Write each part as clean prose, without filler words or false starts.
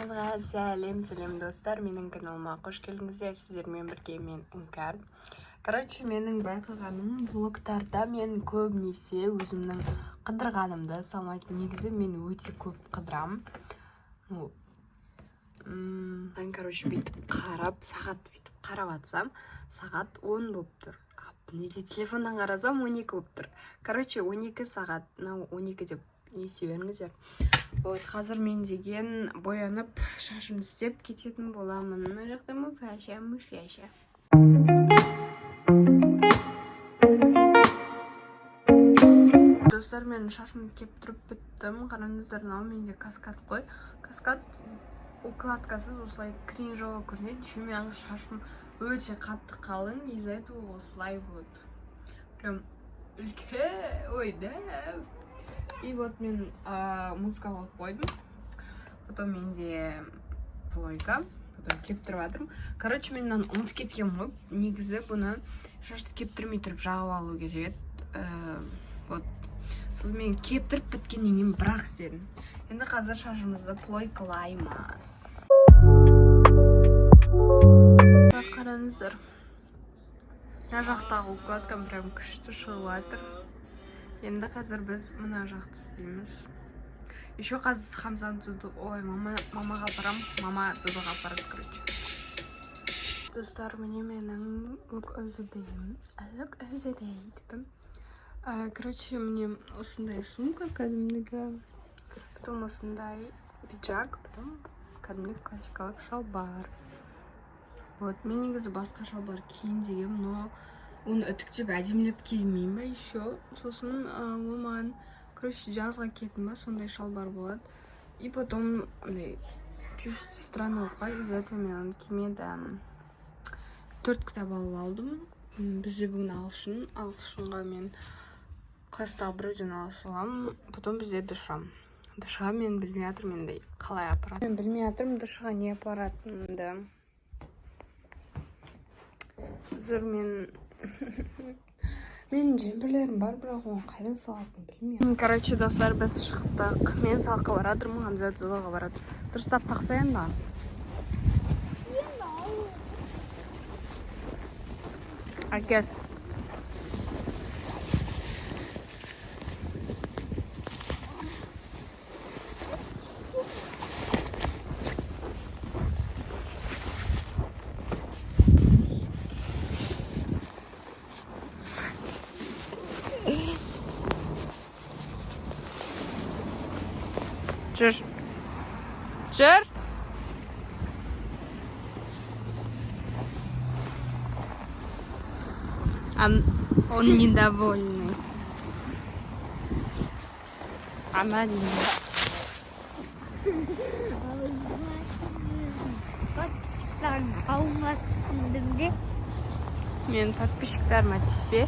Баршаңызға сәлем достар, менің каналыма қош келдіңіздер. Сіздермен бірге мен Іңкәр. Менің байқағаным, блогтарда мен көбінесе өзімнің қыдырғанымды салмайтын. Негізі мен өте көп қыдырам. Бүйтіп қарап, сағат бүйтіп қарап атсам, сағат 10 болып тұр. Неде телефондан қарасам 12 болып тұр. 12 сағат, 12 деп есе беріңіздер. Қазір мен деген боянып, шашымды істеп кететін боламын. Мына жақта мүфәшә. Достар, мен шашымды кептіріп біттім. Қараңыздар, менде каскад қой. Каскад укладкасыз осылай крин жоға көрінеді. Менің шашым өте қатты қалың, из-за этого осылай вот. Прям үлкен, И вот мен музыка қойып қойдым. Потом менде плойка. Потом кептіріп жатырмын. Мен ұмытып кеткен ғой. Негізі бұны шашты кептірмей тұрып жағып алу керек. Сол мен кептіріп біткеннен кейін бірақ істедім. Енді қазір шашымызды плойкалаймыз. Қараңыздар. Я жақтағы укладкам прям күшті шығып жатыр. Енді қазір біз мына жақты істейміз. Еще қазір Хамзан Дзуду, мамаға барам, мама Дзудуға апарады, Достар, міне менің өзідеймін. Мне осындай сумка кәдімдігі, потом осындай пиджак, потом кәдімдігі классикалық шалбар. Мен негізі басқа шалбар киін дегем, но оны үтіктеп әдемілеп киімеймін ба еще. Сосын ол маған жазға кетін ба, сондай шалбар болады. И потом чуть странно оқай, из-за этого мен оны кимедім. 4 кітап алып алдым. Бізде бүгін ағылшынға мен класстағы біреуден алып аламын. Потом бізде дышам. Дышға мен білмей жатырмын енді қалай апарады. Мен білмей жатырмын дышға не апаратынымды. Қазір мен жемпірлерім бар, бірақ оны қайдан салатынын білмеймін. Достар, біз шықтық. Мен саққа барадырмын, Хамза Дзудуға барадыр. Дұрыстап тақса енді. Әкел. Жүр. Он недовольный. Мен подписчиктарыма тиіспе?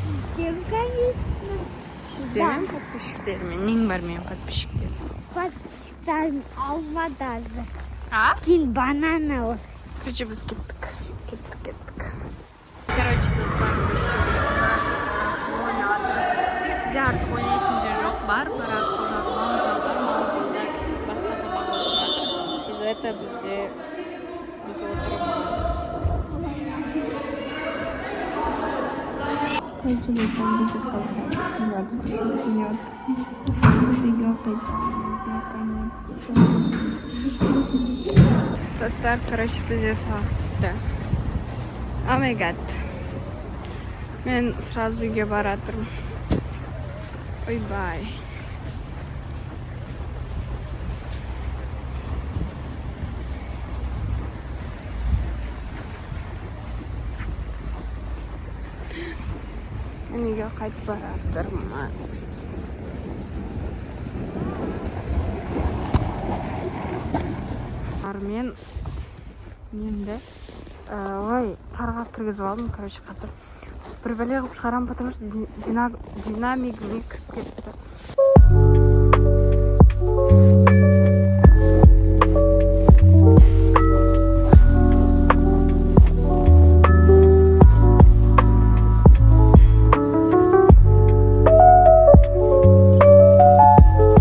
Тиісем, конечно. Тиіспемен подписчиктеріме? Нең бар менің подписчиктерім? Подписчиктарым алма даже. Скин банановый. Біз кеттік. Достар, біз ойнатыр. Бізде артық ойнайтын жер жоқ бар, бірақ жақ мал залдар басқа сабақ отырады. Из-за этого біз отырмыз. Там бізді қалса тенет. Біз үйге қайтамыз, наконец-то. Достар, бізде сағат бітті. О май гад. Мен сразу үйге баратырмын. Ой-бай. Мен үйге қайтып баратырмын. Мен енді қарғап кіргізіп алдым. Қазір бір бәле қылып шығарам, потому что динамигіне кіріп кетті.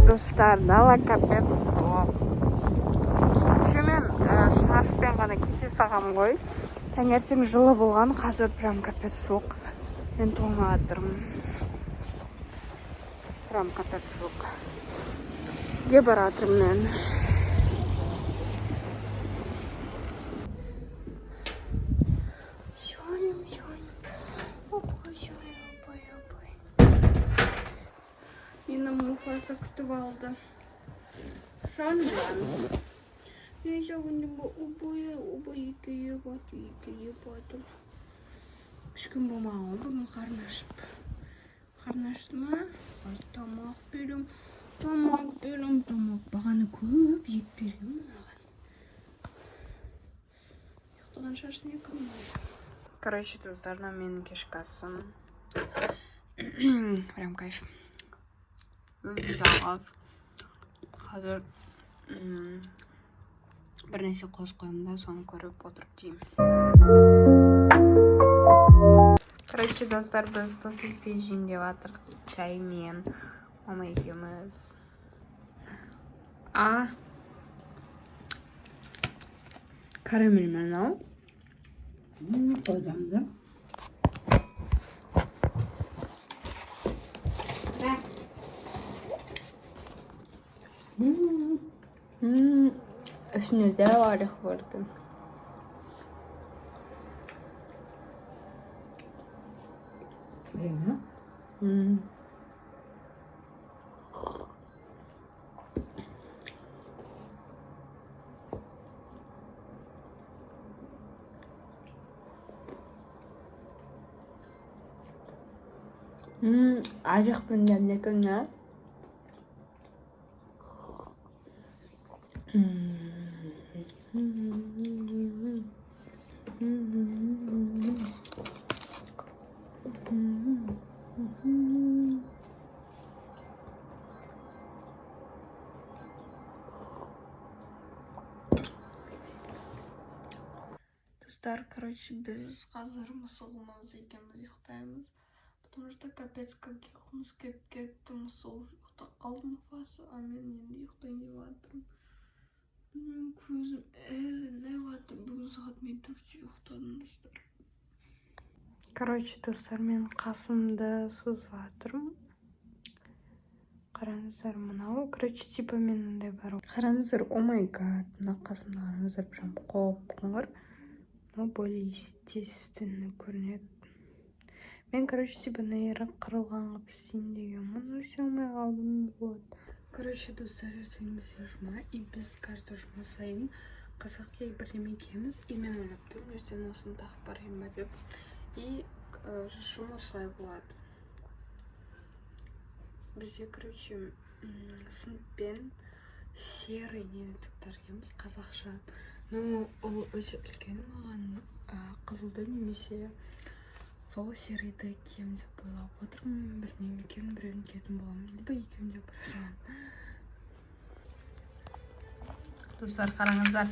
Достар, дала капец. барғам ғой. Таңертең жылы болған, қазір прям капец суық. Мен тоңып жатырмын. Прям капец суық. Ге бара жатырмын мен. Мені Муфаса күтіп алды. Жаным. Мен жағында обой екеуі бады. Ешкім болмаған ғой, бүгін қарны ашып. Қарны ашты ма? Тамақ берем. Бағаны көп ет берем маған. Ұйықтаған шашын екім. Короче, достарына менің кешкі асым. Прям кайф. Өзі жалғыз. Қазір бір нәрсе қос қойымда, соны көріп отырып жеймін. Короче, достар, біз тофифи жейін деп жатыр чаймен. Мама екеуміз. Карамельмен ау? Қойдамды. Üstüne de var vardı. Время. Acık benden ne kadar? Достар, короче, біз қазір мысығымыз екенбіз ұйықтаймыз. Потому что капец каких ұйқымыз кеп кетті, мысық ұйықтап қалды Муфаса, а мен енді ұйықтайын деп жатырмын. Мен көзім әрініп жатыр, бүгін сағат мен 4-те ұйықтадым, достар. Короче, достар, мен қасымды созып жатырмын. Қараңыздар, мынау, короче, типа мен ондай бар. Қараңыздар, о май гад, мына қасымда қараңыздар, прям қоп-қоңыр. Но более естественно көрінеді. Мен, короче, типа нейрі қырылғанға пістейін дегенмін. Өсе алмай қалдым болады. Короче, достар, ертең бізде жұма. И біз каждый жұма сайын қазаққа бірдеме киеміз. И мен ойлап тұрмын, ертең осыны тағып барайын ба деп. И шашым осылай болады. Бізде, короче, сыныппен серый неліктіктер киеміз, қазақша. Ну, ол өте үлкен маған қызылды немесе сол серийді кием деп ойлап отырмын. Білмеймін, екеуін біреуін киетін боламын. Либо екеуін деп бара саламын. Достар, қараңыздар.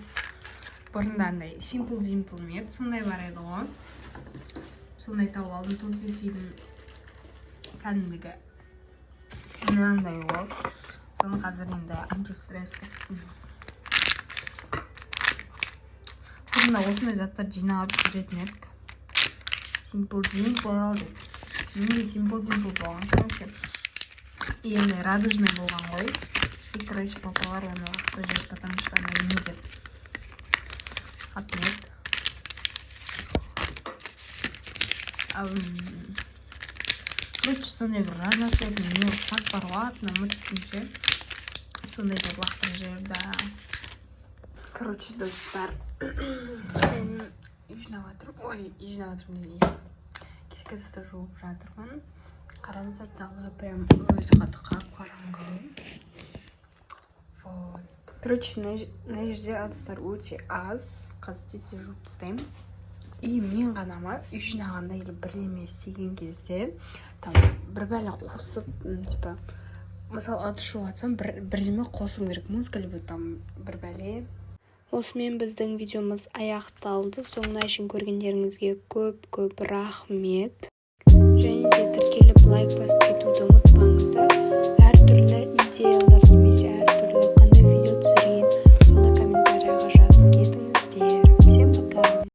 Бұрында андай Simple Dimple мед, сондай бар еді ғой. Сондай тауып алдым, тофифидің кәдімдігі. Мынандай ол. Соны қазір енді антистресс қып істейміз. Бұрында осындай заттар жинап жүретін едік. Simple Dimple алдық. Менде Simple Dimple болған, короче. Енді радужный болған ғой. И, короче, папалар оны вақты жеп, потому что она не деп. Отмет. Короче, сондай бір разноцветный не қат бар ғой, но ұмытпейінше. Сондай деп вақты жеп, да. Короче, достар, мен жинап жатырмын. Ой, жинап жатырмын дегенде. Кешкі тісті жуып жатырмын. Қараңыздар, тағы прям өз қатыға қараңғы. Вот. Короче, на жерде адыстар өте аз. Қазір тез жуып тастаймын. И мен ғана ма үй жинағанда или бірдеме істеген кезде там бір бәле қосып, типа, мысалы адыс жуып жатсам бірдеме қосуым керек, музыка либо там бір бәле. Осымен біздің видеомыз аяқталды. Соңына шейін көргендеріңізге көп рахмет. Және де тіркеліп лайк басып кетуді ұмытпаңыздар. Әртүрлі идеялар